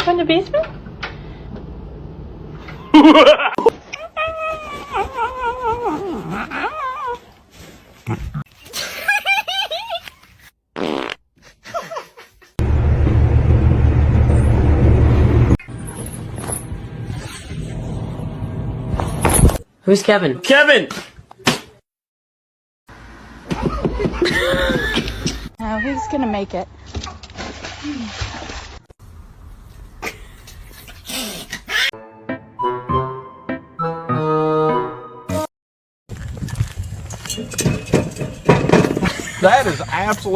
From the basement? Who's Kevin? Kevin! Oh, he's gonna make it. That is absolutely